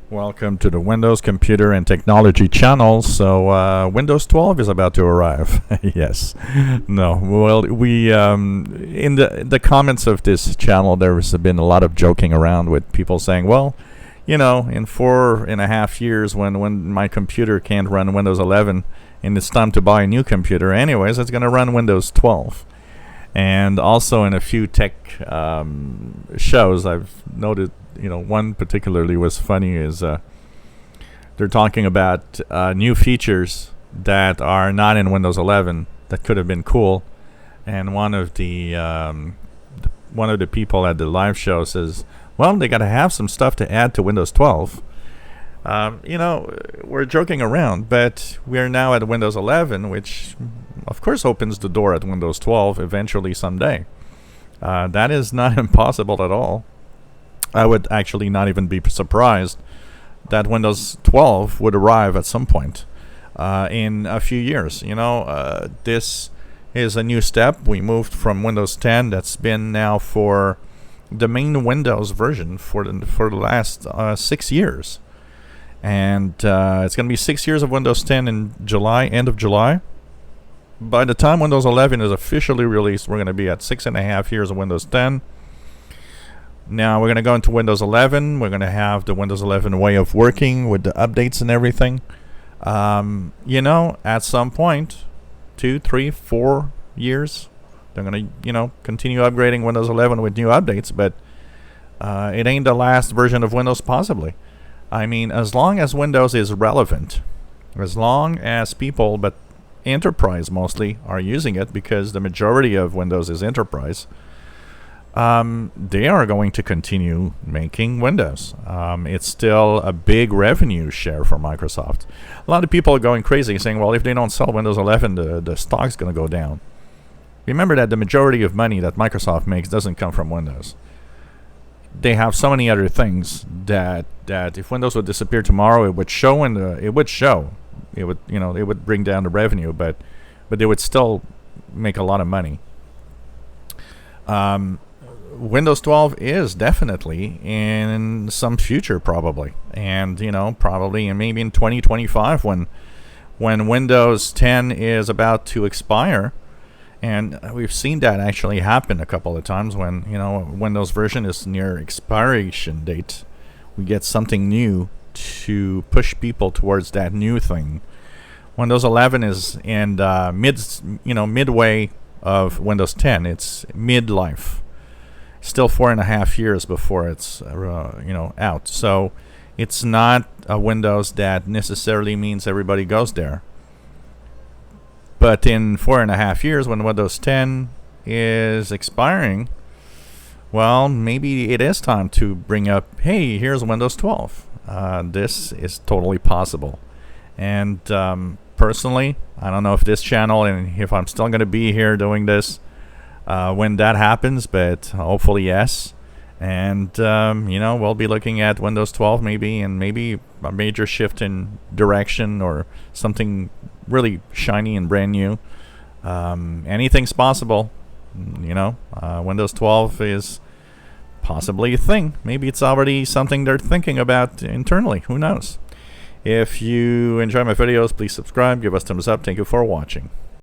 Welcome to the Windows Computer and Technology channel. So Windows 12 is about to arrive. Yes. No. Well, we in the comments of this channel, there's been a lot of joking around with people saying, well, you know, in 4.5 years, when my computer can't run Windows 11 and it's time to buy a new computer, anyways, it's going to run Windows 12. And also in a few tech shows, I've noted, you know, one particularly was funny is they're talking about new features that are not in Windows 11 that could have been cool. And one of the people at the live show says, well, they got to have some stuff to add to Windows 12. You know, we're joking around, but we're now at Windows 11, which of course opens the door at Windows 12 eventually someday. That is not impossible at all. I would actually not even be surprised that Windows 12 would arrive at some point in a few years. You know, this is a new step. We moved from Windows 10 that's been now for the main Windows version for the last 6 years. And it's going to be 6 years of Windows 10 in July, end of July. By the time Windows 11 is officially released, we're going to be at 6.5 years of Windows 10. Now we're going to go into Windows 11. We're going to have the Windows 11 way of working with the updates and everything. You know, at some point, 2, 3, 4 years, they're going to, you know, continue upgrading Windows 11 with new updates. But it ain't the last version of Windows, possibly. I mean, as long as Windows is relevant, as long as people, but enterprise mostly, are using it, because the majority of Windows is enterprise, they are going to continue making Windows. It's still a big revenue share for Microsoft. A lot of people are going crazy saying, well, if they don't sell Windows 11, the stock's going to go down. Remember that the majority of money that Microsoft makes doesn't come from Windows. They have so many other things that if Windows would disappear tomorrow, it would show it would, you know, it would bring down the revenue, but they would still make a lot of money. Windows 12 is definitely in some future, probably, and you know, probably and maybe in 2025 when Windows 10 is about to expire. And we've seen that actually happen a couple of times when, you know, Windows version is near expiration date. We get something new to push people towards that new thing. Windows 11 is in midway of Windows 10. It's midlife. Still 4.5 years before it's out. So it's not a Windows that necessarily means everybody goes there. But in 4.5 years, when Windows 10 is expiring, well, maybe it is time to bring up, hey, here's Windows 12. This is totally possible. And personally, I don't know if this channel and if I'm still going to be here doing this when that happens, but hopefully yes. And, you know, we'll be looking at Windows 12 maybe, and maybe a major shift in direction or something really shiny and brand new. Anything's possible. You know, Windows 12 is possibly a thing. Maybe it's already something they're thinking about internally. Who knows? If you enjoy my videos, please subscribe, give us thumbs up. Thank you for watching.